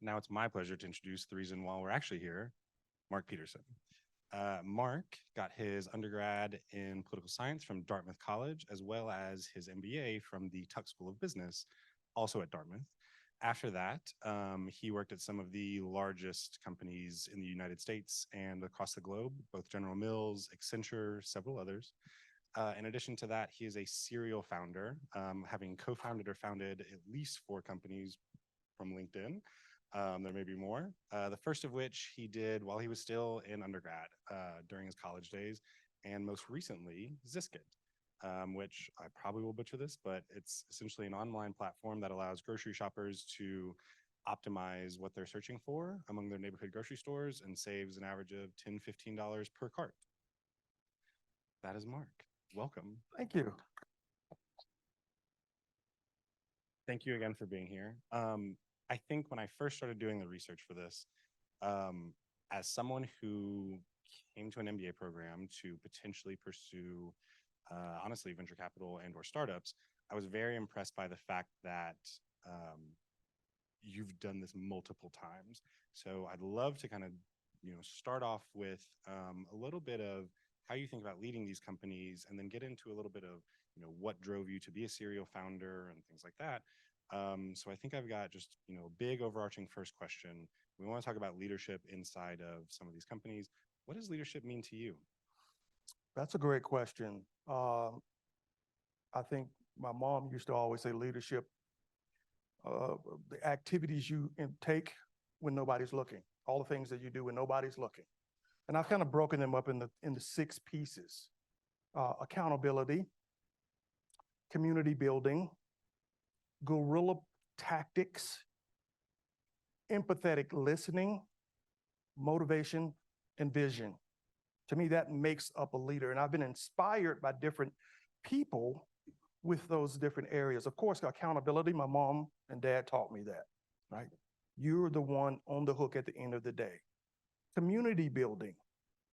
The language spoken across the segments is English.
now it's my pleasure to introduce the reason why we're actually here, Mark Peterson. Mark got his undergrad in political science from Dartmouth College, as well as his MBA from the Tuck School of Business, also at Dartmouth. After that, he worked at some of the largest companies in the United States and across the globe, both General Mills, Accenture, several others. In addition to that, he is a serial founder, having co-founded or founded at least 4 companies from LinkedIn. There may be more. The first of which he did while he was still in undergrad during his college days, and most recently, Ziscuit, which I probably will butcher this, but it's essentially an online platform that allows grocery shoppers to optimize what they're searching for among their neighborhood grocery stores and saves an average of $10, $15 per cart. That is Mark. Welcome. Thank you. Thank you again for being here. I think when I first started doing the research for this, as someone who came to an MBA program to potentially pursue, honestly, venture capital and or startups, I was very impressed by the fact that you've done this multiple times. So I'd love to kind of, start off with a little bit of how you think about leading these companies, and then get into a little bit of, what drove you to be a serial founder and things like that. So I think I've got just, a big overarching first question. We want to talk about leadership inside of some of these companies. What does leadership mean to you? That's a great question. I think my mom used to always say leadership, the activities you take when nobody's looking, all the things that you do when nobody's looking. And I've kind of broken them up into 6 pieces. Accountability, community building, guerrilla tactics, empathetic listening, motivation, and vision. To me, that makes up a leader. And I've been inspired by different people with those different areas. Of course, accountability, my mom and dad taught me that, right? You're the one on the hook at the end of the day. Community building,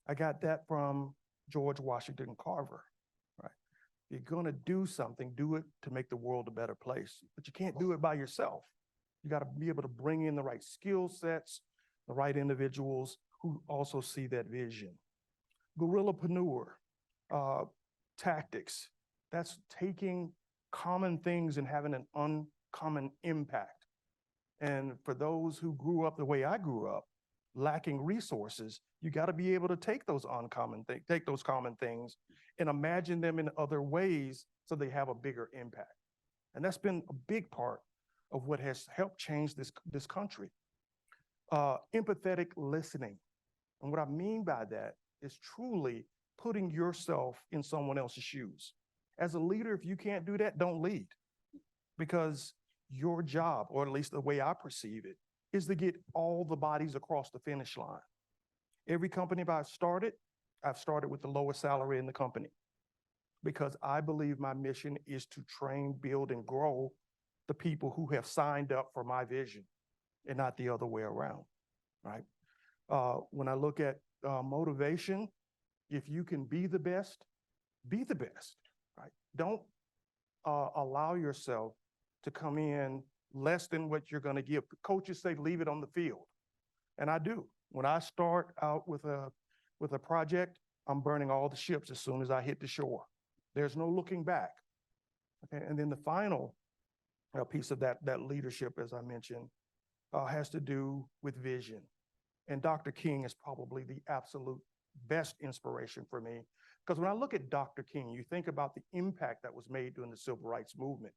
I got that from George Washington Carver, right? If you're gonna do something, do it to make the world a better place, but you can't do it by yourself. You gotta be able to bring in the right skill sets, the right individuals who also see that vision. Guerrillapreneur tactics, that's taking common things and having an uncommon impact. And for those who grew up the way I grew up, lacking resources, you got to be able to take those common things and imagine them in other ways so they have a bigger impact. And that's been a big part of what has helped change this country. Empathetic listening. And what I mean by that is truly putting yourself in someone else's shoes. As a leader, if you can't do that, don't lead. Because your job, or at least the way I perceive it, is to get all the bodies across the finish line. Every company I've started with the lowest salary in the company, because I believe my mission is to train, build, and grow the people who have signed up for my vision and not the other way around, right? When I look at motivation, if you can be the best, right? Don't allow yourself to come in less than what you're going to give. Coaches say, leave it on the field. And I do. When I start out with a project, I'm burning all the ships as soon as I hit the shore. There's no looking back. Okay. And then the final piece of that leadership, as I mentioned, has to do with vision. And Dr. King is probably the absolute best inspiration for me. Because when I look at Dr. King, you think about the impact that was made during the civil rights movement.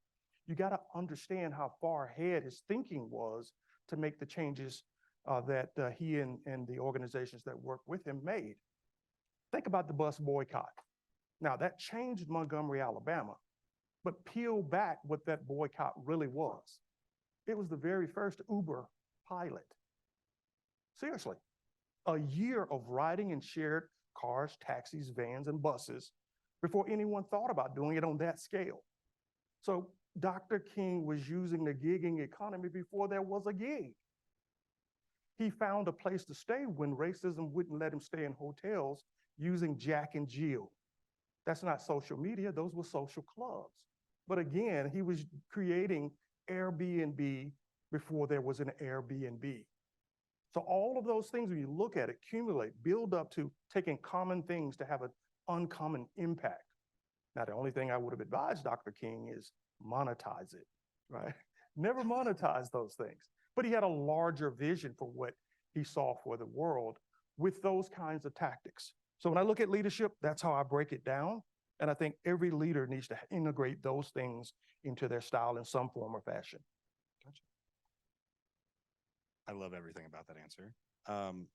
You got to understand how far ahead his thinking was to make the changes that he and the organizations that worked with him made. Think about the bus boycott. Now, that changed Montgomery, Alabama, but peel back what that boycott really was. It was the very first Uber pilot. Seriously, a year of riding in shared cars, taxis, vans, and buses before anyone thought about doing it on that scale. So Dr. King was using the gigging economy before there was a gig. He found a place to stay when racism wouldn't let him stay in hotels using Jack and Jill. That's not social media, those were social clubs. But again, he was creating Airbnb before there was an Airbnb. So all of those things, when you look at it, accumulate, build up to taking common things to have an uncommon impact. Now, the only thing I would have advised Dr. King is monetize it, right? Never monetize those things. But he had a larger vision for what he saw for the world with those kinds of tactics. So when I look at leadership, that's how I break it down. And I think every leader needs to integrate those things into their style in some form or fashion. Gotcha. I love everything about that answer.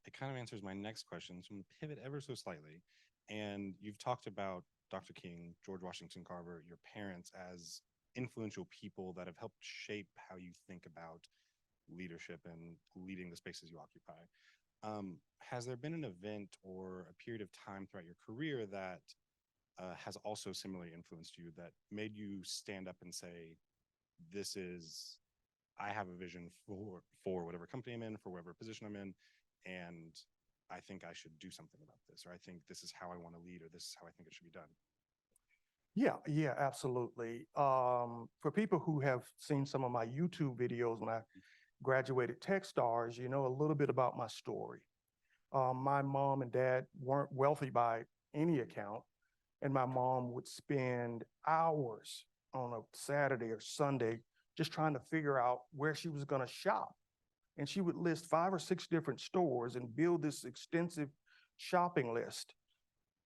It kind of answers my next question. So I'm going to pivot ever so slightly. And you've talked about Dr. King, George Washington Carver, your parents as influential people that have helped shape how you think about leadership and leading the spaces you occupy. Has there been an event or a period of time throughout your career that has also similarly influenced you, that made you stand up and say, this is, I have a vision for whatever company I'm in, for whatever position I'm in, and I think I should do something about this, or I think this is how I want to lead, or this is how I think it should be done? Yeah, absolutely. For people who have seen some of my YouTube videos when I graduated Techstars, you know a little bit about my story. My mom and dad weren't wealthy by any account, and my mom would spend hours on a Saturday or Sunday just trying to figure out where she was going to shop. And she would list 5 or 6 different stores and build this extensive shopping list,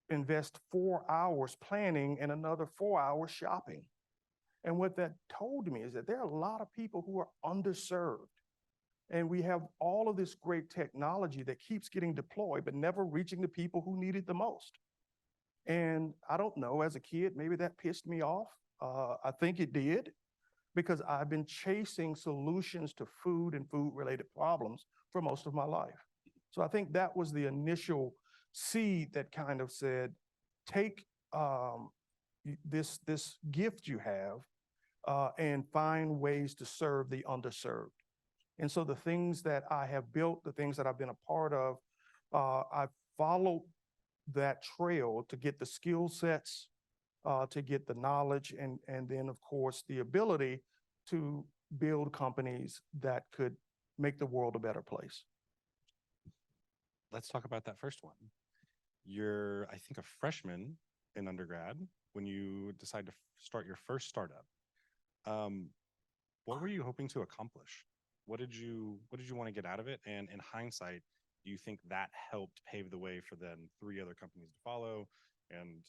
invest 4 hours planning and another 4 hours shopping. And what that told me is that there are a lot of people who are underserved. And we have all of this great technology that keeps getting deployed, but never reaching the people who need it the most. And I don't know, as a kid, maybe that pissed me off. I think it did, because I've been chasing solutions to food and food-related problems for most of my life. So I think that was the initial seed that kind of said, take this gift you have and find ways to serve the underserved. And so the things that I have built, the things that I've been a part of, I've followed that trail to get the skill sets, to get the knowledge, and then, of course, the ability to build companies that could make the world a better place. Let's talk about that first one. You're, I think, a freshman in undergrad when you decide to start your first startup. What were you hoping to accomplish? What did you want to get out of it? And in hindsight, do you think that helped pave the way for then 3 other companies to follow and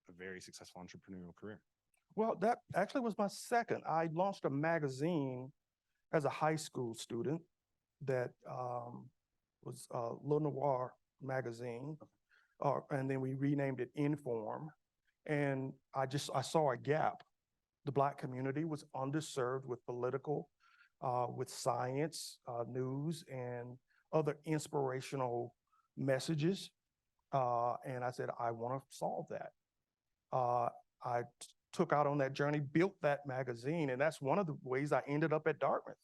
a very successful entrepreneurial career? Well, that actually was my second. I launched a magazine as a high school student that was Le Noir magazine, and then we renamed it Inform. And I saw a gap. The Black community was underserved with political, with science, news, and other inspirational messages. And I said, I want to solve that. I took out on that journey, built that magazine, and that's one of the ways I ended up at Dartmouth,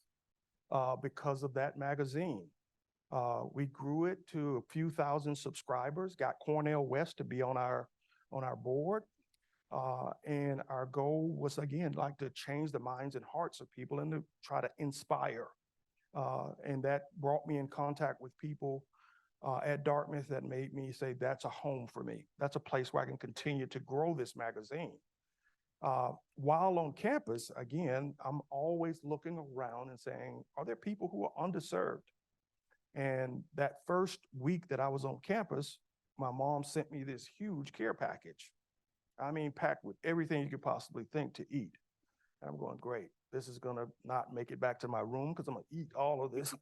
because of that magazine. We grew it to a few thousand subscribers, got Cornell West to be on our board. And our goal was, again, like to change the minds and hearts of people and to try to inspire. And that brought me in contact with people at Dartmouth that made me say, that's a home for me. That's a place where I can continue to grow this magazine. While on campus, again, I'm always looking around and saying, are there people who are underserved? And that first week that I was on campus, my mom sent me this huge care package. I mean, packed with everything you could possibly think to eat. And I'm going, great. This is going to not make it back to my room because I'm going to eat all of this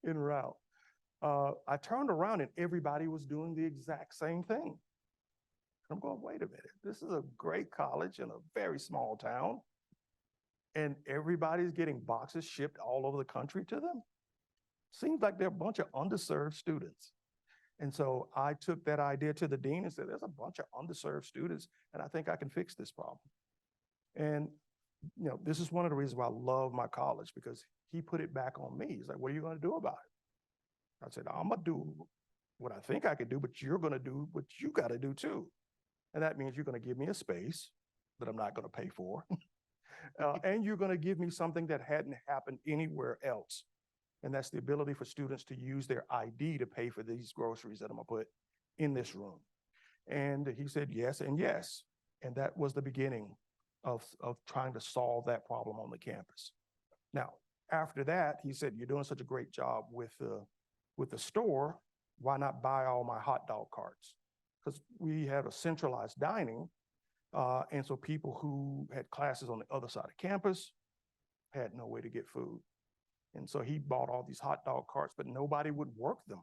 en route. I turned around and everybody was doing the exact same thing. I'm going, wait a minute. This is a great college in a very small town, and everybody's getting boxes shipped all over the country to them. Seems like they're a bunch of underserved students. And so I took that idea to the dean and said, there's a bunch of underserved students, and I think I can fix this problem. And, you know, this is one of the reasons why I love my college, because he put it back on me. He's like, what are you going to do about it? I said, I'm going to do what I think I could do, but you're going to do what you got to do too. And that means you're going to give me a space that I'm not going to pay for. And you're going to give me something that hadn't happened anywhere else. And that's the ability for students to use their ID to pay for these groceries that I'm going to put in this room. And he said yes and yes. And that was the beginning of trying to solve that problem on the campus. Now, after that, he said, you're doing such a great job with the store. Why not buy all my hot dog carts? Because we had a centralized dining. And so people who had classes on the other side of campus had no way to get food. And so he bought all these hot dog carts, but nobody would work them.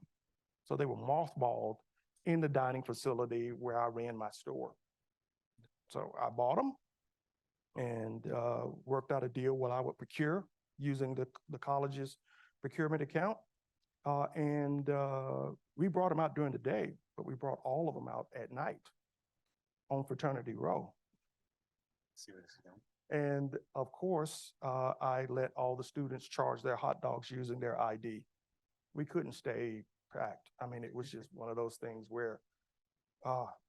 So they were mothballed in the dining facility where I ran my store. So I bought them and worked out a deal where I would procure using the college's procurement account. And we brought them out during the day, but we brought all of them out at night on Fraternity Row. And of course, I let all the students charge their hot dogs using their ID. We couldn't stay packed. I mean, it was just one of those things where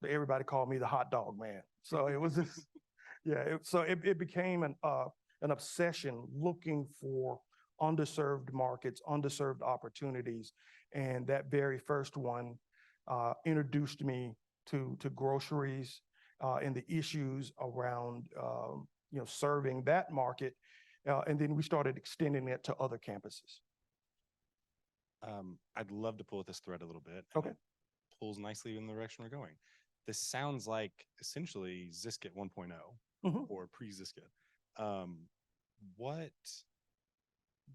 everybody called me the hot dog man. So it was just, yeah. So it became an obsession looking for underserved markets, underserved opportunities. And that very first one introduced me to groceries and the issues around serving that market. And then we started extending it to other campuses. I'd love to pull at this thread a little bit. Okay. It pulls nicely in the direction we're going. This sounds like essentially Ziscuit 1.0 or pre-Ziscuit.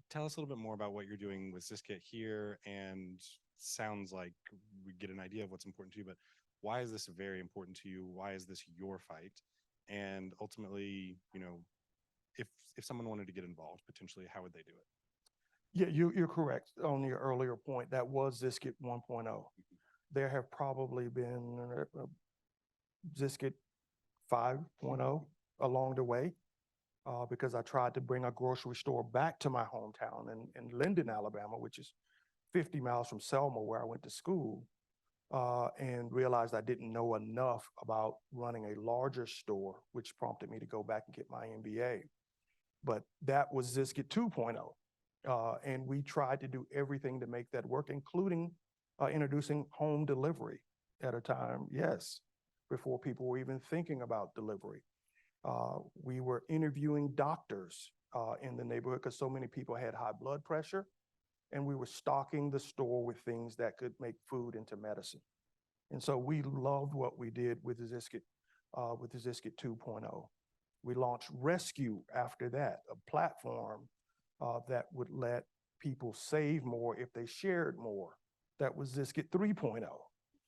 Tell us a little bit more about what you're doing with Ziscuit here, and sounds like we get an idea of what's important to you, but why is this very important to you? Why is this your fight? And ultimately, if someone wanted to get involved, potentially, how would they do it? Yeah, you're correct on your earlier point. That was Ziscuit 1.0. There have probably been Ziscuit 5.0 along the way because I tried to bring a grocery store back to my hometown in Linden, Alabama, which is 50 miles from Selma, where I went to school, and realized I didn't know enough about running a larger store, which prompted me to go back and get my MBA. But that was Ziscuit 2.0. And we tried to do everything to make that work, including introducing home delivery at a time, yes, before people were even thinking about delivery. We were interviewing doctors in the neighborhood because so many people had high blood pressure, and we were stocking the store with things that could make food into medicine. And so we loved what we did with the Ziscuit 2.0. We launched Rescue after that, a platform that would let people save more if they shared more. That was Ziscuit 3.0.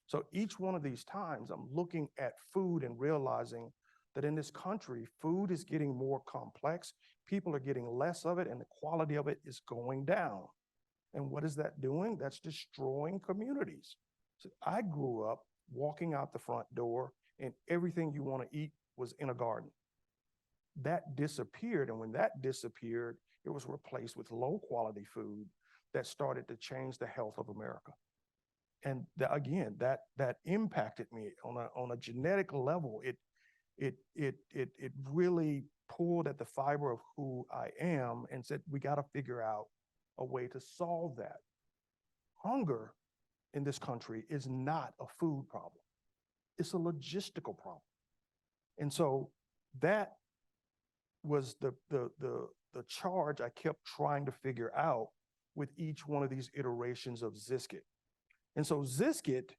So each one of these times, I'm looking at food and realizing that in this country, food is getting more complex. People are getting less of it, and the quality of it is going down. And what is that doing? That's destroying communities. So I grew up walking out the front door, and everything you want to eat was in a garden. That disappeared, and when that disappeared, it was replaced with low quality food that started to change the health of America. And again, that impacted me on a genetic level. It really pulled at the fiber of who I am and said, we got to figure out a way to solve that. Hunger in this country is not a food problem. It's a logistical problem. And so that was the charge I kept trying to figure out with each one of these iterations of Ziscuit. And so Ziscuit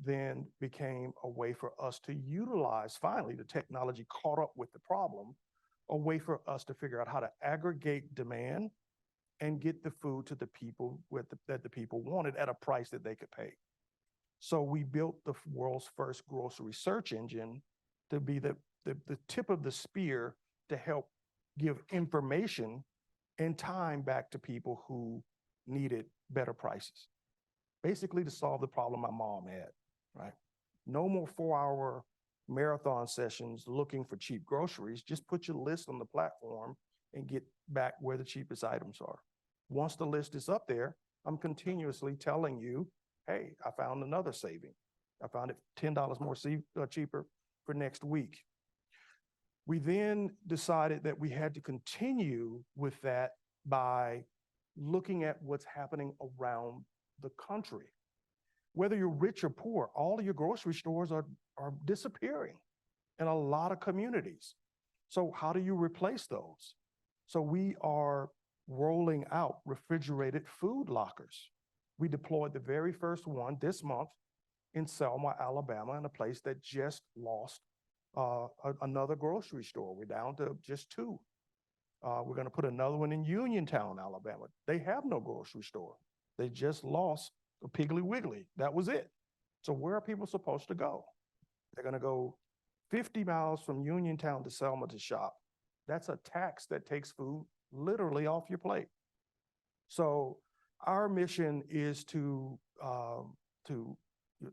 then became a way for us to utilize, finally, the technology caught up with the problem, a way for us to figure out how to aggregate demand and get the food to the people that the people wanted at a price that they could pay. So we built the world's first grocery search engine to be the tip of the spear to help give information and time back to people who needed better prices. Basically to solve the problem my mom had, right? No more 4-hour marathon sessions looking for cheap groceries. Just put your list on the platform and get back where the cheapest items are. Once the list is up there, I'm continuously telling you, hey, I found another saving. I found it $10 more cheaper for next week. We then decided that we had to continue with that by looking at what's happening around the country. Whether you're rich or poor, all of your grocery stores are disappearing in a lot of communities. So how do you replace those? So we are rolling out refrigerated food lockers. We deployed the very first one this month in Selma, Alabama, in a place that just lost another grocery store. We're down to just two. We're going to put another one in Uniontown, Alabama. They have no grocery store. They just lost a Piggly Wiggly. That was it. So where are people supposed to go? They're going to go 50 miles from Uniontown to Selma to shop. That's a tax that takes food literally off your plate. So our mission is to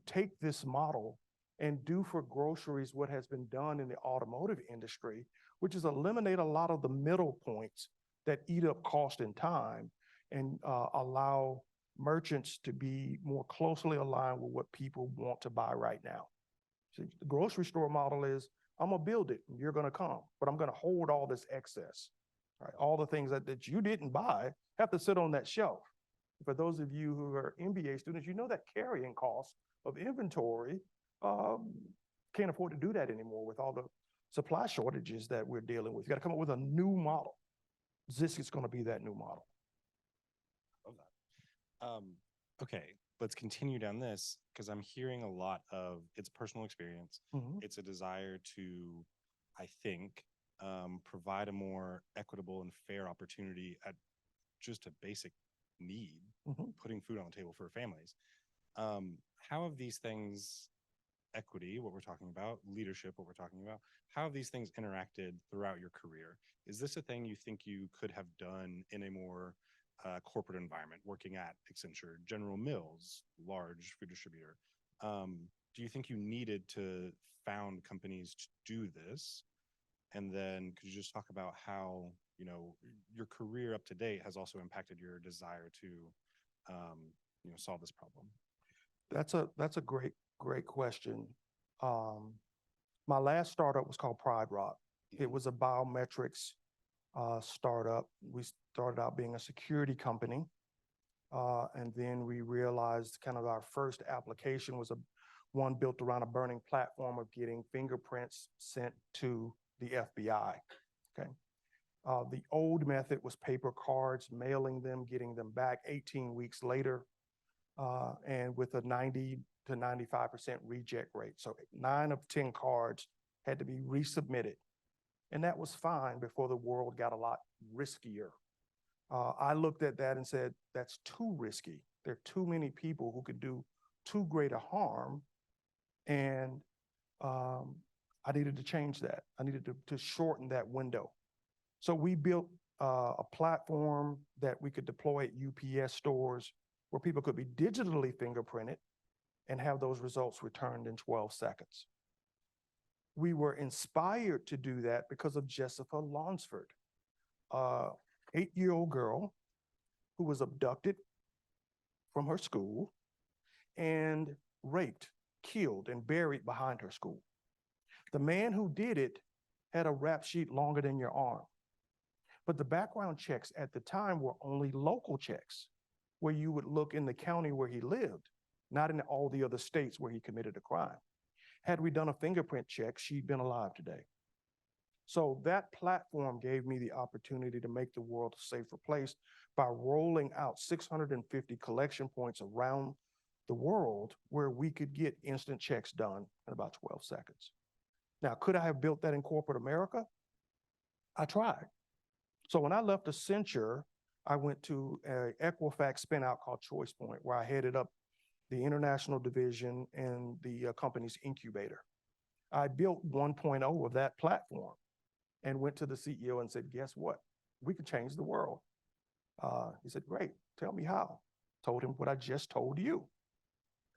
take this model and do for groceries what has been done in the automotive industry, which is eliminate a lot of the middle points that eat up cost and time and allow merchants to be more closely aligned with what people want to buy right now. So the grocery store model is, I'm gonna build it, and you're gonna come, but I'm gonna hold all this excess, right? All the things that you didn't buy have to sit on that shelf. For those of you who are MBA students, you know that carrying cost of inventory can't afford to do that anymore with all the supply shortages that we're dealing with. You gotta come up with a new model. Ziscuit's gonna be that new model. Love that. Okay, let's continue down this because I'm hearing a lot of it's personal experience. Mm-hmm. It's a desire to, I think, provide a more equitable and fair opportunity at just a basic need, Mm-hmm. putting food on the table for families. How have these things, equity, what we're talking about, leadership, what we're talking about, how have these things interacted throughout your career? Is this a thing you think you could have done in a more corporate environment, working at Accenture, General Mills, large food distributor? Do you think you needed to found companies to do this? And then could you just talk about how, you know, your career up to date has also impacted your desire to, you know, solve this problem? That's a great question. My last startup was called Pride Rock. It was a biometrics startup. We started out being a security company. And then we realized kind of our first application was one built around a burning platform of getting fingerprints sent to the FBI. Okay. The old method was paper cards, mailing them, getting them back 18 weeks later, and with a 90 to 95% reject rate. So 9 of 10 cards had to be resubmitted. And that was fine before the world got a lot riskier. I looked at that and said, that's too risky. There are too many people who could do too great a harm. And I needed to change that. I needed to shorten that window. So we built a platform that we could deploy at UPS stores where people could be digitally fingerprinted and have those results returned in 12 seconds. We were inspired to do that because of Jessica Lonsford, 8-year-old girl who was abducted from her school and raped, killed, and buried behind her school. The man who did it had a rap sheet longer than your arm. But the background checks at the time were only local checks, where you would look in the county where he lived, not in all the other states where he committed a crime. Had we done a fingerprint check, she'd been alive today. So that platform gave me the opportunity to make the world a safer place by rolling out 650 collection points around the world where we could get instant checks done in about 12 seconds. Now, could I have built that in corporate America? I tried. So when I left Accenture, I went to an Equifax spinout called ChoicePoint, where I headed up the international division and the company's incubator. I built 1.0 of that platform and went to the CEO and said, guess what? We could change the world. He said, great, tell me how. Told him what I just told you.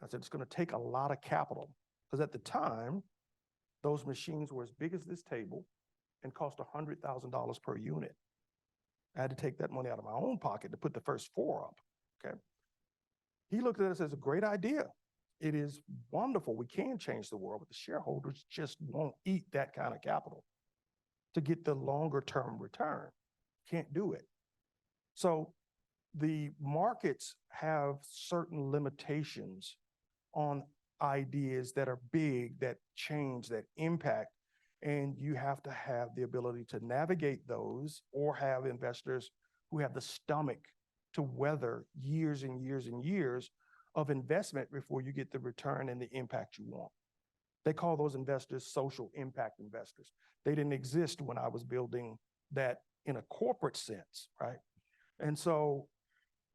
I said, it's gonna take a lot of capital, because at the time, those machines were as big as this table and cost $100,000 per unit. I had to take that money out of my own pocket to put the first 4 up, okay? He looked at us as a great idea. It is wonderful. We can change the world, but the shareholders just won't eat that kind of capital. to get the longer term return. Can't do it. So the markets have certain limitations on ideas that are big, that change, that impact, and you have to have the ability to navigate those or have investors who have the stomach to weather years and years and years of investment before you get the return and the impact you want. They call those investors social impact investors. They didn't exist when I was building that in a corporate sense, right? And so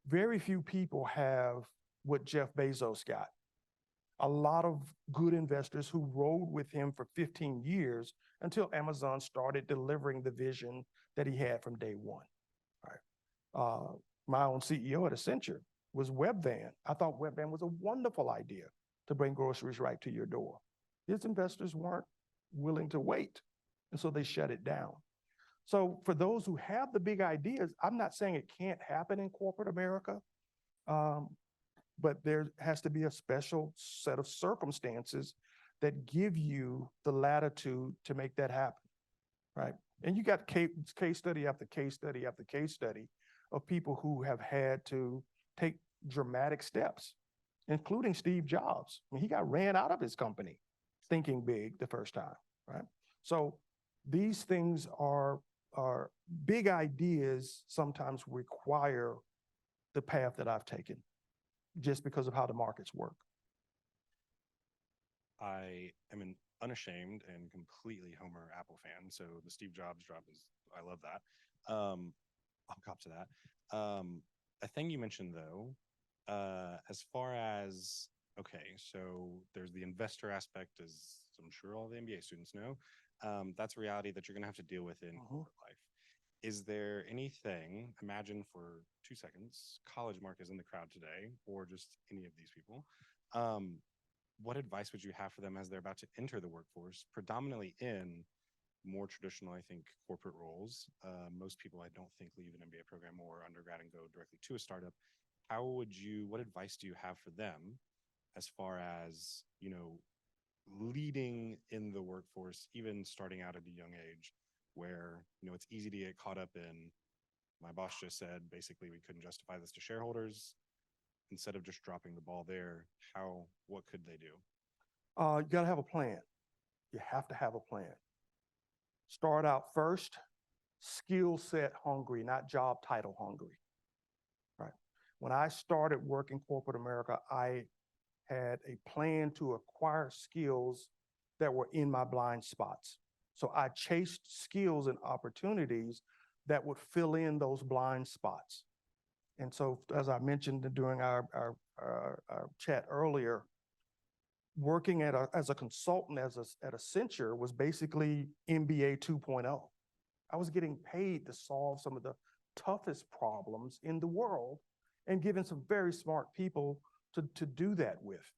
very few people have what Jeff Bezos got. A lot of good investors who rode with him for 15 years until Amazon started delivering the vision that he had from day one, right? My own CEO at Accenture was Webvan. I thought Webvan was a wonderful idea to bring groceries right to your door. His investors weren't willing to wait, and so they shut it down. So for those who have the big ideas, I'm not saying it can't happen in corporate America, but there has to be a special set of circumstances that give you the latitude to make that happen, right? And you got case study after case study after case study of people who have had to take dramatic steps, including Steve Jobs. I mean, he got ran out of his company thinking big the first time, right? So these things are big ideas sometimes require the path that I've taken just because of how the markets work. I am an unashamed and completely Homer Apple fan. So the Steve Jobs drop is, I love that. I'll cop to that. A thing you mentioned though, as far as, okay, so there's the investor aspect, as I'm sure all the MBA students know. That's a reality that you're going to have to deal with in corporate life. Is there anything, imagine for 2 seconds, college Mark is in the crowd today, or just any of these people. What advice would you have for them as they're about to enter the workforce, predominantly in more traditional, I think, corporate roles? Most people, I don't think, leave an MBA program or undergrad and go directly to a startup. What advice do you have for them as far as, leading in the workforce, even starting out at a young age, where, it's easy to get caught up in, my boss just said, basically, we couldn't justify this to shareholders. Instead of just dropping the ball there, what could they do? You got to have a plan. You have to have a plan. Start out first, skill set hungry, not job title hungry, right? When I started working corporate America, I had a plan to acquire skills that were in my blind spots. So I chased skills and opportunities that would fill in those blind spots. And so, as I mentioned during our chat earlier, working as a consultant at Accenture was basically MBA 2.0. I was getting paid to solve some of the toughest problems in the world and given some very smart people to do that with.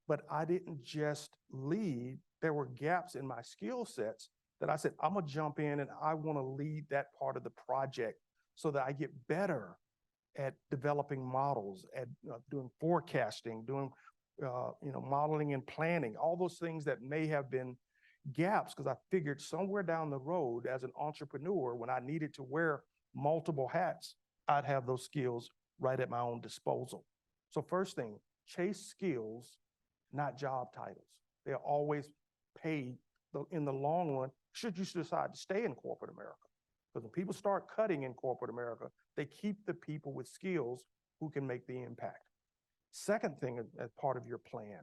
But I didn't just lead. There were gaps in my skill sets that I said, I'm gonna jump in and I wanna lead that part of the project so that I get better at developing models, at doing forecasting, doing modeling and planning, all those things that may have been gaps, because I figured somewhere down the road as an entrepreneur, when I needed to wear multiple hats, I'd have those skills right at my own disposal. So first thing, chase skills, not job titles. They'll always pay in the long run, should you decide to stay in corporate America. Because when people start cutting in corporate America, they keep the people with skills who can make the impact. Second thing, as part of your plan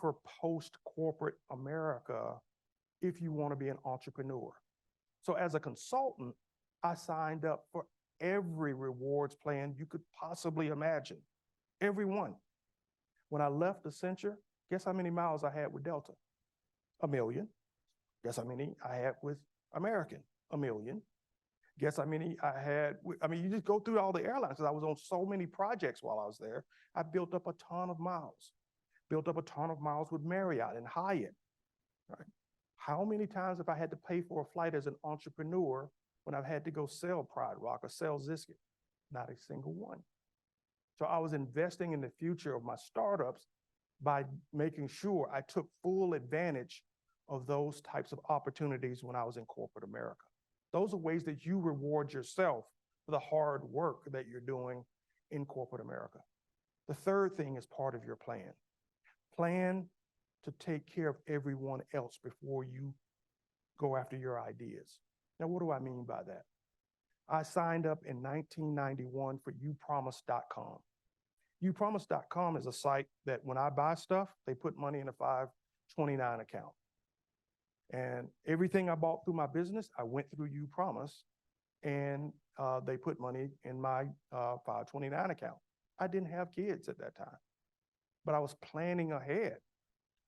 for post-corporate America if you want to be an entrepreneur. So as a consultant, I signed up for every rewards plan you could possibly imagine, every one. When I left Accenture, guess how many miles I had with Delta? 1 million. Guess how many I had with American? 1 million. Guess how many I had? You just go through all the airlines, because I was on so many projects while I was there. I built up a ton of miles. Built up a ton of miles with Marriott and Hyatt. Right? How many times have I had to pay for a flight as an entrepreneur when I've had to go sell Pride Rock or sell Ziscuit? Not a single one. So I was investing in the future of my startups by making sure I took full advantage of those types of opportunities when I was in corporate America. Those are ways that you reward yourself for the hard work that you're doing in corporate America. The third thing is part of your plan. Plan to take care of everyone else before you go after your ideas. Now, what do I mean by that? I signed up in 1991 for youpromise.com. Youpromise.com is a site that when I buy stuff, they put money in a 529 account. And everything I bought through my business, I went through YouPromise, and they put money in my 529 account. I didn't have kids at that time, but I was planning ahead.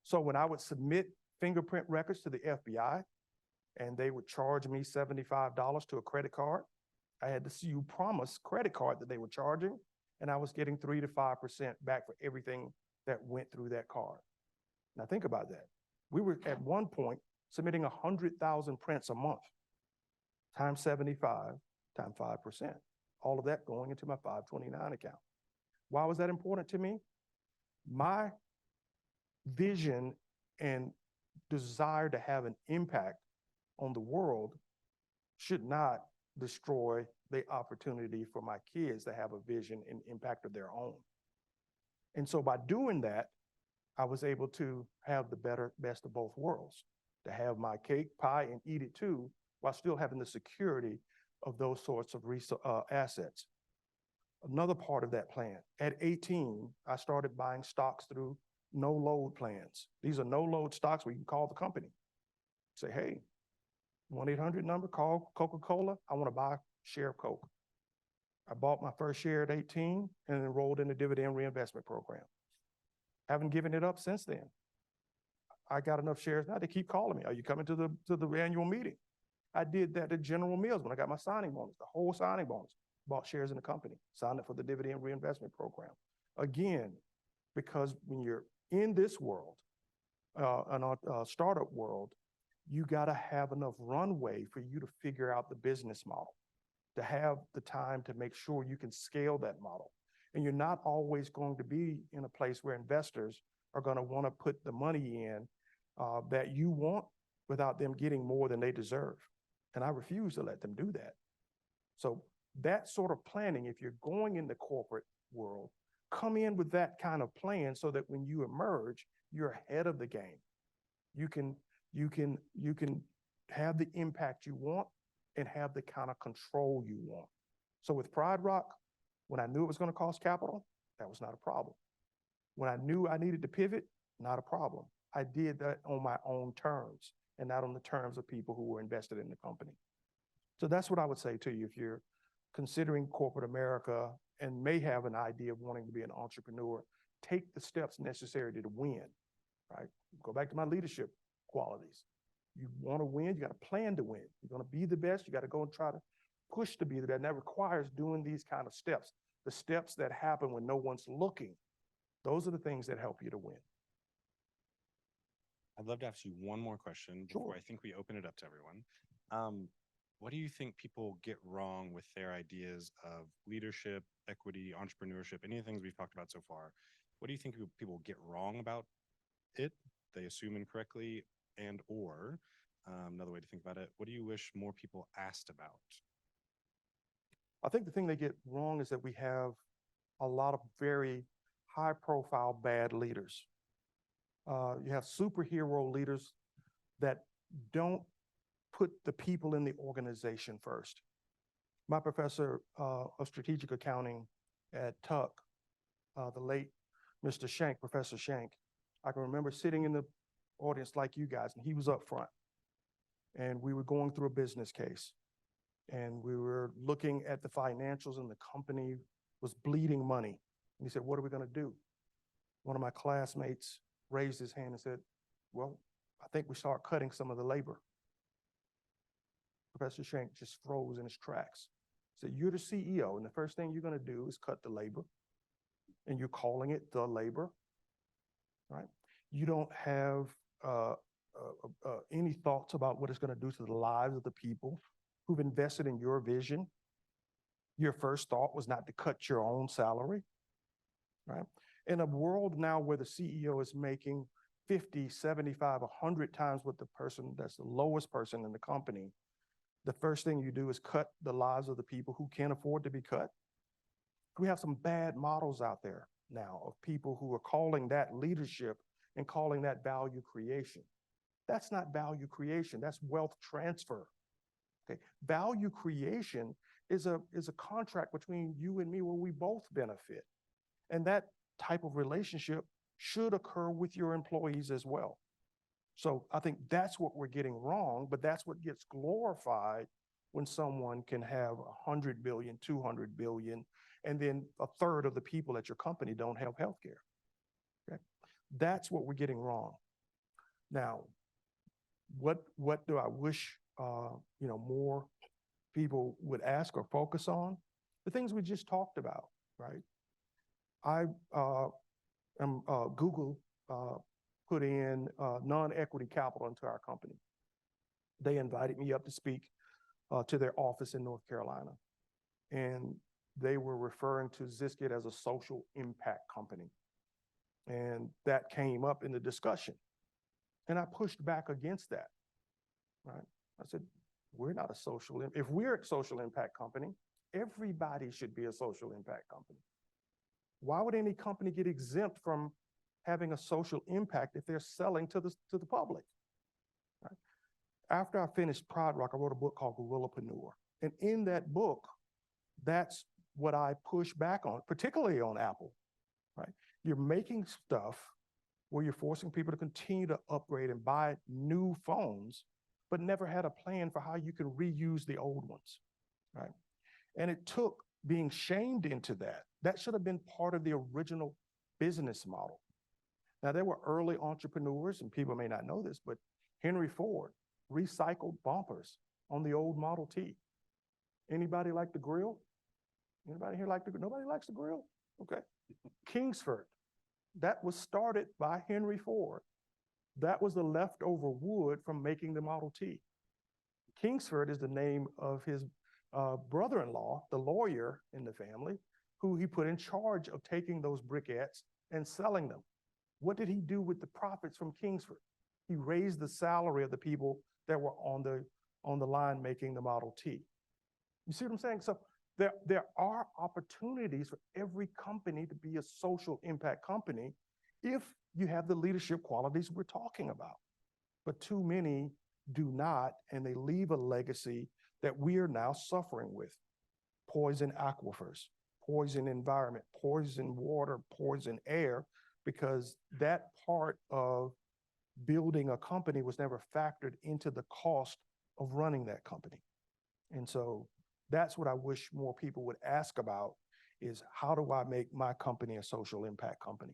So when I would submit fingerprint records to the FBI and they would charge me $75 to a credit card, I had the YouPromise credit card that they were charging, and I was getting 3 to 5% back for everything that went through that card. Now think about that. We were at one point submitting 100,000 prints a month, times 75, times 5%. All of that going into my 529 account. Why was that important to me? My vision and desire to have an impact on the world should not destroy the opportunity for my kids to have a vision and impact of their own. And so by doing that, I was able to have the best of both worlds, to have my cake, pie, and eat it too, while still having the security of those sorts of assets. Another part of that plan, at 18, I started buying stocks through no-load plans. These are no-load stocks where you can call the company. Say, hey, 1-800 number, call Coca-Cola. I want to buy a share of Coke. I bought my first share at 18 and enrolled in the dividend reinvestment program. Haven't given it up since then. I got enough shares now. They keep calling me. Are you coming to the annual meeting? I did that at General Mills when I got my signing bonus, the whole signing bonus. Bought shares in the company, signed up for the dividend reinvestment program. Again, because when you're in this world, in a startup world, you got to have enough runway for you to figure out the business model, to have the time to make sure you can scale that model. And you're not always going to be in a place where investors are going to want to put the money in that you want without them getting more than they deserve. And I refuse to let them do that. So that sort of planning, if you're going in the corporate world, come in with that kind of plan so that when you emerge, you're ahead of the game. You can have the impact you want and have the kind of control you want. So with Pride Rock, when I knew it was going to cost capital, that was not a problem. When I knew I needed to pivot, not a problem. I did that on my own terms and not on the terms of people who were invested in the company. So that's what I would say to you if you're considering corporate America and may have an idea of wanting to be an entrepreneur. Take the steps necessary to win, right? Go back to my leadership qualities. You want to win, you got to plan to win. You're going to be the best, you got to go and try to push to be the best. And that requires doing these kind of steps. The steps that happen when no one's looking. Those are the things that help you to win. I'd love to ask you one more question before I think we open it up to everyone. What do you think people get wrong with their ideas of leadership, equity, entrepreneurship, any of the things we've talked about so far? What do you think people get wrong about it? They assume incorrectly, and or another way to think about it, what do you wish more people asked about? I think the thing they get wrong is that we have a lot of very high-profile bad leaders. You have superhero leaders that don't put the people in the organization first. My professor of strategic accounting at Tuck, the late Mr. Shank, Professor Shank, I can remember sitting in the audience like you guys, and he was up front. And we were going through a business case. And we were looking at the financials, and the company was bleeding money. And he said, what are we going to do? One of my classmates raised his hand and said, well, I think we start cutting some of the labor. Professor Shank just froze in his tracks. He said, you're the CEO, and the first thing you're going to do is cut the labor. And you're calling it the labor, right? You don't have any thoughts about what it's going to do to the lives of the people who've invested in your vision. Your first thought was not to cut your own salary, right? In a world now where the CEO is making 50, 75, 100 times what the person that's the lowest person in the company, the first thing you do is cut the lives of the people who can't afford to be cut. We have some bad models out there now of people who are calling that leadership and calling that value creation. That's not value creation, that's wealth transfer. Okay, value creation is a contract between you and me where we both benefit. And that type of relationship should occur with your employees as well. So I think that's what we're getting wrong, but that's what gets glorified when someone can have 100 billion, 200 billion, and then a third of the people at your company don't have healthcare. Okay, that's what we're getting wrong. Now, what do I wish more people would ask or focus on? The things we just talked about, right? Google put in non-equity capital into our company. They invited me up to speak to their office in North Carolina. And they were referring to Ziscuit as a social impact company. And that came up in the discussion. And I pushed back against that, right? I said, we're not a social, if we're a social impact company, everybody should be a social impact company. Why would any company get exempt from having a social impact if they're selling to the public? Right? After I finished Pride Rock, I wrote a book called Gorillapreneur. And in that book, that's what I push back on, particularly on Apple, right? You're making stuff where you're forcing people to continue to upgrade and buy new phones, but never had a plan for how you can reuse the old ones, right? And it took being shamed into that. That should have been part of the original business model. Now, there were early entrepreneurs, and people may not know this, but Henry Ford recycled bumpers on the old Model T. Anybody like the grill? Anybody here like the grill? Nobody likes the grill? Okay. Kingsford, that was started by Henry Ford. That was the leftover wood from making the Model T. Kingsford is the name of his brother-in-law, the lawyer in the family, who he put in charge of taking those briquettes and selling them. What did he do with the profits from Kingsford? He raised the salary of the people that were on the line making the Model T. You see what I'm saying? So there are opportunities for every company to be a social impact company if you have the leadership qualities we're talking about. But too many do not, and they leave a legacy that we are now suffering with. Poison aquifers, poison environment, poison water, poison air, because that part of building a company was never factored into the cost of running that company. And so that's what I wish more people would ask about is how do I make my company a social impact company?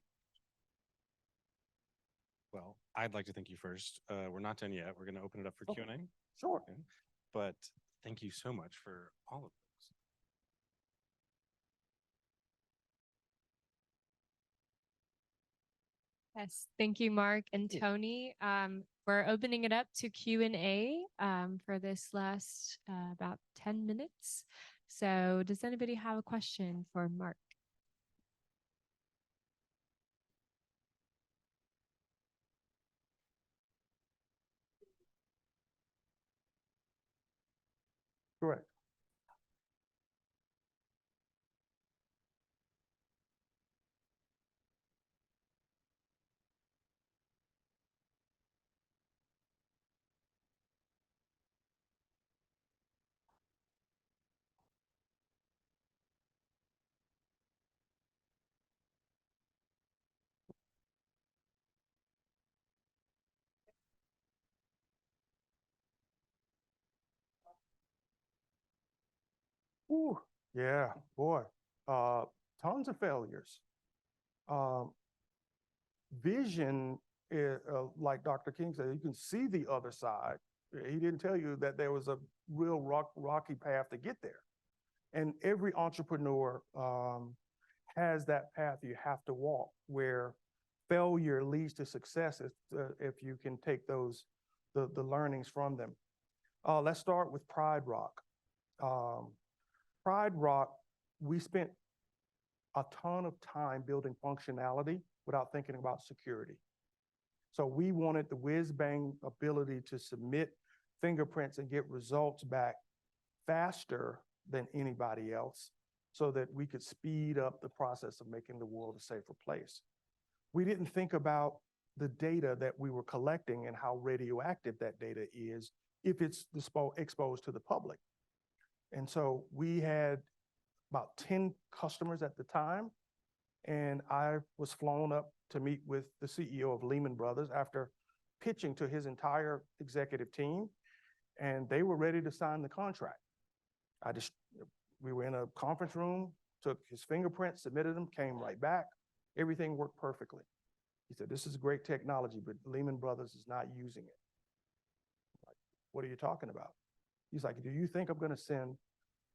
Well, I'd like to thank you first. We're not done yet. We're going to open it up for Q&A. Sure. Okay. But thank you so much for all of those. Yes, thank you, Mark and Tony. We're opening it up to Q&A for this last about 10 minutes. So does anybody have a question for Mark? Correct. Ooh, yeah, boy. Tons of failures. Vision, like Dr. King said, you can see the other side. He didn't tell you that there was a real rocky path to get there. And every entrepreneur has that path you have to walk where failure leads to success if you can take the learnings from them. Let's start with Pride Rock. Pride Rock, we spent a ton of time building functionality without thinking about security. So we wanted the whiz-bang ability to submit fingerprints and get results back faster than anybody else so that we could speed up the process of making the world a safer place. We didn't think about the data that we were collecting and how radioactive that data is if it's exposed to the public. And so we had about 10 customers at the time, and I was flown up to meet with the CEO of Lehman Brothers after pitching to his entire executive team, and they were ready to sign the contract. We were in a conference room, took his fingerprints, submitted them, came right back. Everything worked perfectly. He said, "This is great technology, but Lehman Brothers is not using it." I'm like, "What are you talking about?" He's like, "Do you think I'm going to send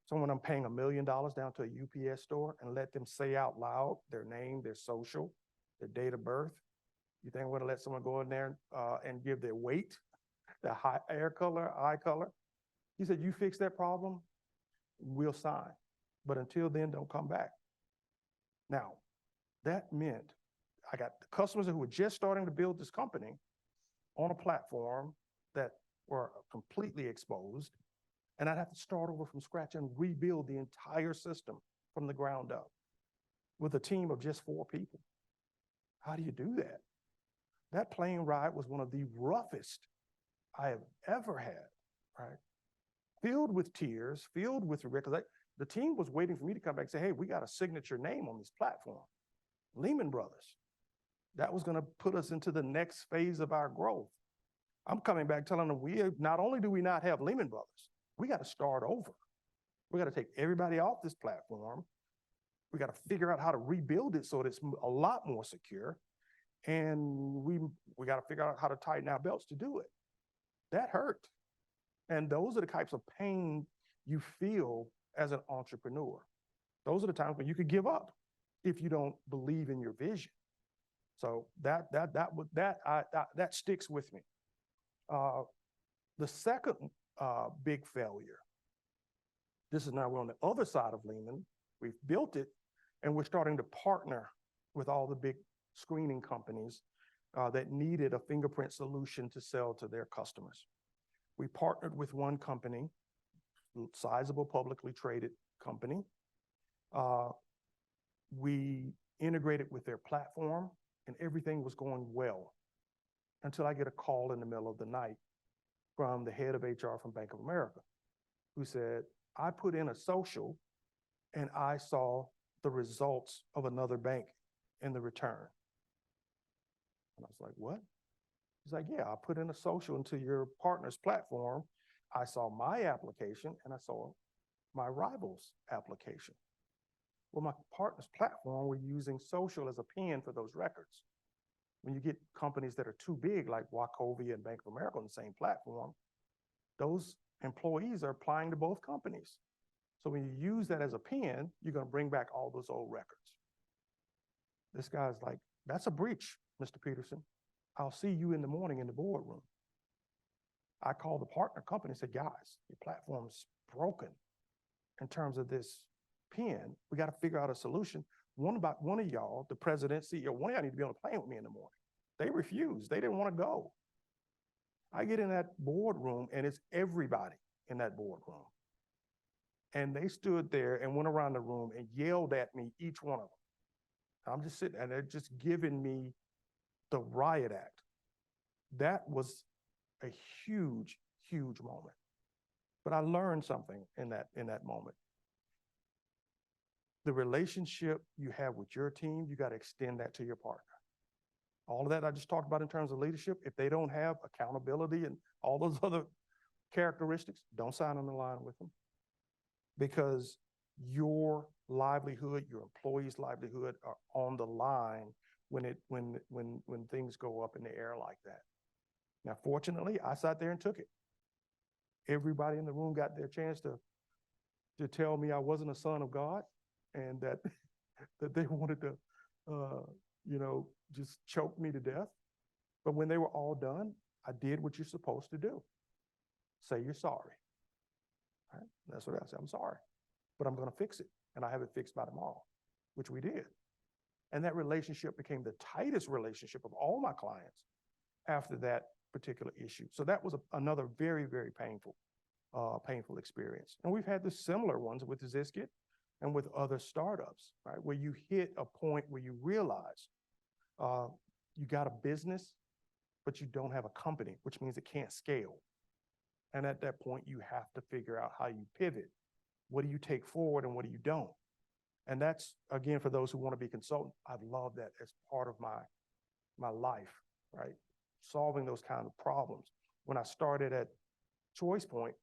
someone I'm paying $1 million down to a UPS store and let them say out loud their name, their social, their date of birth? You think I'm going to let someone go in there and give their weight, their hair color, eye color?" He said, "You fix that problem, we'll sign. But until then, don't come back." Now, that meant I got the customers who were just starting to build this company on a platform that were completely exposed, and I'd have to start over from scratch and rebuild the entire system from the ground up with a team of just 4 people. How do you do that? That plane ride was one of the roughest I have ever had, right? Filled with tears, filled with regret, because the team was waiting for me to come back and say, "Hey, we got a signature name on this platform, Lehman Brothers." That was going to put us into the next phase of our growth. I'm coming back telling them, not only do we not have Lehman Brothers, we got to start over. We got to take everybody off this platform. We got to figure out how to rebuild it so that it's a lot more secure. And we got to figure out how to tighten our belts to do it. That hurt. And those are the types of pain you feel as an entrepreneur. Those are the times when you could give up if you don't believe in your vision. So that sticks with me. The second big failure, this is now we're on the other side of Lehman. We've built it, and we're starting to partner with all the big screening companies that needed a fingerprint solution to sell to their customers. We partnered with one company, sizable publicly traded company. We integrated with their platform, and everything was going well until I get a call in the middle of the night from the head of HR from Bank of America, who said, "I put in a social and I saw the results of another bank in the return." And I was like, "What?" He's like, "Yeah, I put in a social into your partner's platform. I saw my application and I saw my rival's application." Well, my partner's platform, we're using social as a pin for those records. When you get companies that are too big, like Wachovia and Bank of America on the same platform, those employees are applying to both companies. So when you use that as a pin, you're going to bring back all those old records. This guy's like, "That's a breach, Mr. Peterson. I'll see you in the morning in the boardroom." I called the partner company and said, "Guys, your platform's broken in terms of this pin. We got to figure out a solution. One of y'all, the president, CEO, one of y'all need to be on a plane with me in the morning." They refused. They didn't want to go. I get in that boardroom, and it's everybody in that boardroom. And they stood there and went around the room and yelled at me, each one of them. I'm just sitting, and they're just giving me the riot act. That was a huge, huge moment. But I learned something in that moment. The relationship you have with your team, you got to extend that to your partner. All of that I just talked about in terms of leadership, if they don't have accountability and all those other characteristics, don't sign on the line with them. Because your livelihood, your employees' livelihood are on the line when things go up in the air like that. Now, fortunately, I sat there and took it. Everybody in the room got their chance to tell me I wasn't a son of God, and that they wanted to, just choke me to death. But when they were all done, I did what you're supposed to do. Say you're sorry. Right? That's what I said. I'm sorry, but I'm going to fix it, and I have it fixed by tomorrow, which we did. And that relationship became the tightest relationship of all my clients after that particular issue. So that was another very, very painful experience. And we've had the similar ones with Ziscuit and with other startups, right? Where you hit a point where you realize you got a business, but you don't have a company, which means it can't scale. And at that point, you have to figure out how you pivot. What do you take forward and what do you don't? And that's, again, for those who want to be consultants, I love that as part of my life, right? Solving those kind of problems. When I started at Choice Point,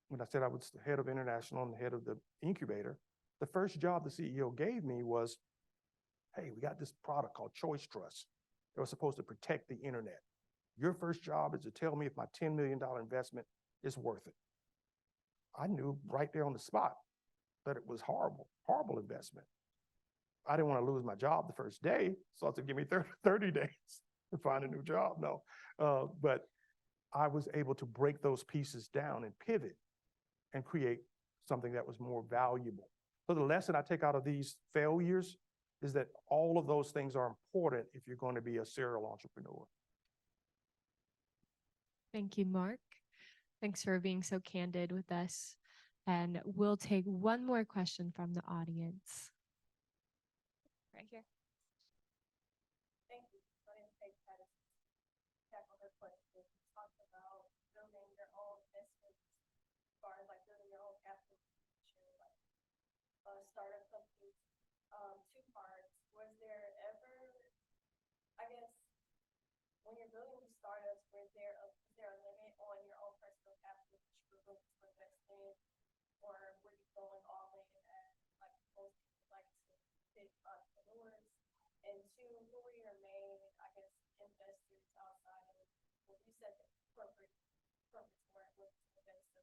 when I said I was the head of international and the head of the incubator, the first job the CEO gave me was, hey, we got this product called Choice Trust. It was supposed to protect the internet. Your first job is to tell me if my $10 million investment is worth it. I knew right there on the spot that it was horrible investment. I didn't want to lose my job the first day, so I had to give me 30 days to find a new job. No, but I was able to break those pieces down and pivot and create something that was more valuable. So the lesson I take out of these failures is that all of those things are important if you're going to be a serial entrepreneur. Thank you, Mark. Thanks for being so candid with us. And we'll take one more question from the audience. Right here. Thank you. My name is Peterson. Tackle her question. You talked about building your own business as far as like building your own application, like startup companies. Two parts. Was there ever, I guess, when you're building these startups, is there a limit on your own personal capital that you were willing to invest in, or were you going all in at like most people like to fit entrepreneurs? And two, who were your main, I guess, investors outside of, well, you said that corporates weren't looking to invest, so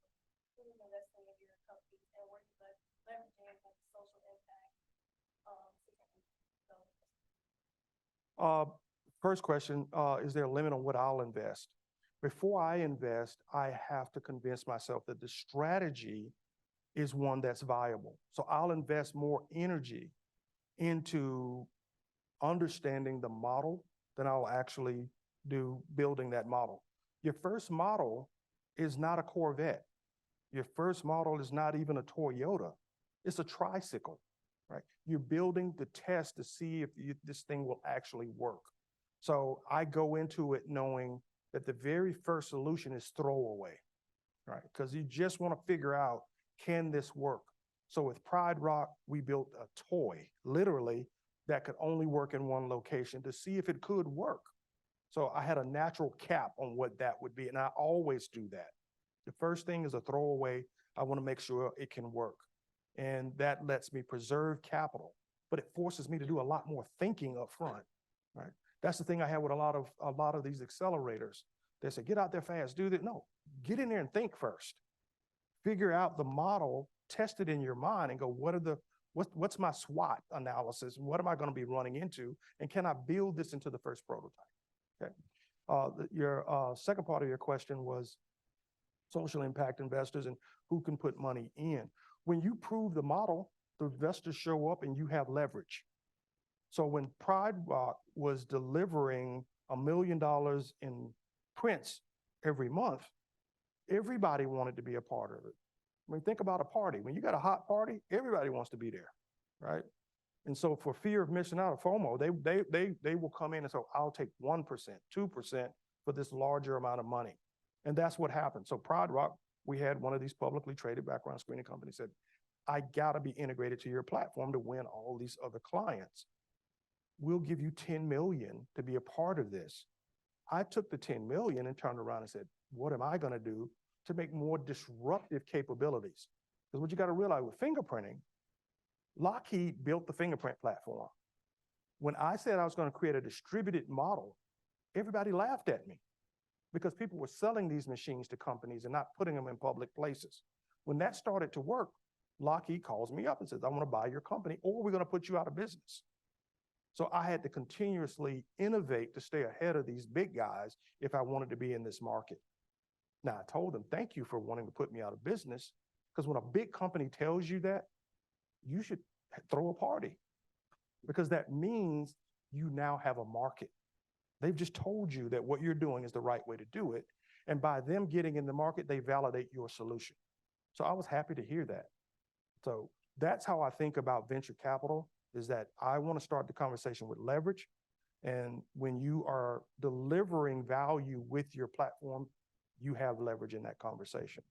who was investing in your companies, and were you leveraging like social impact to kind of build? First question, is there a limit on what I'll invest? Before I invest, I have to convince myself that the strategy is one that's viable. So I'll invest more energy into understanding the model than I'll actually do building that model. Your first model is not a Corvette. Your first model is not even a Toyota. It's a tricycle, right? You're building the test to see if this thing will actually work. So I go into it knowing that the very first solution is throwaway, right? Because you just want to figure out, can this work? So with Pride Rock, we built a toy, literally, that could only work in one location to see if it could work. So I had a natural cap on what that would be, and I always do that. The first thing is a throwaway. I want to make sure it can work. And that lets me preserve capital, but it forces me to do a lot more thinking up front, right? That's the thing I have with a lot of these accelerators. They say, get out there fast, do that. No, get in there and think first. Figure out the model, test it in your mind and go, what's my SWOT analysis? What am I going to be running into? And can I build this into the first prototype? Okay. Your second part of your question was social impact investors and who can put money in. When you prove the model, the investors show up and you have leverage. So when Pride Rock was delivering $1 million in prints every month, everybody wanted to be a part of it. I mean, think about a party. When you got a hot party, everybody wants to be there, right? And so for fear of missing out, or FOMO, they will come in and say, I'll take 1%, 2% for this larger amount of money. And that's what happened. So Pride Rock, we had one of these publicly traded background screening companies said, I gotta be integrated to your platform to win all these other clients. We'll give you 10 million to be a part of this. I took the 10 million and turned around and said, what am I gonna do to make more disruptive capabilities? Because what you gotta realize with fingerprinting, Lockheed built the fingerprint platform. When I said I was gonna create a distributed model, everybody laughed at me because people were selling these machines to companies and not putting them in public places. When that started to work, Lockheed calls me up and says, I wanna buy your company or we're gonna put you out of business. So I had to continuously innovate to stay ahead of these big guys if I wanted to be in this market. Now, I told them, thank you for wanting to put me out of business, because when a big company tells you that, you should throw a party, because that means you now have a market. They've just told you that what you're doing is the right way to do it. And by them getting in the market, they validate your solution. So I was happy to hear that. So that's how I think about venture capital, is that I want to start the conversation with leverage. And when you are delivering value with your platform, you have leverage in that conversation.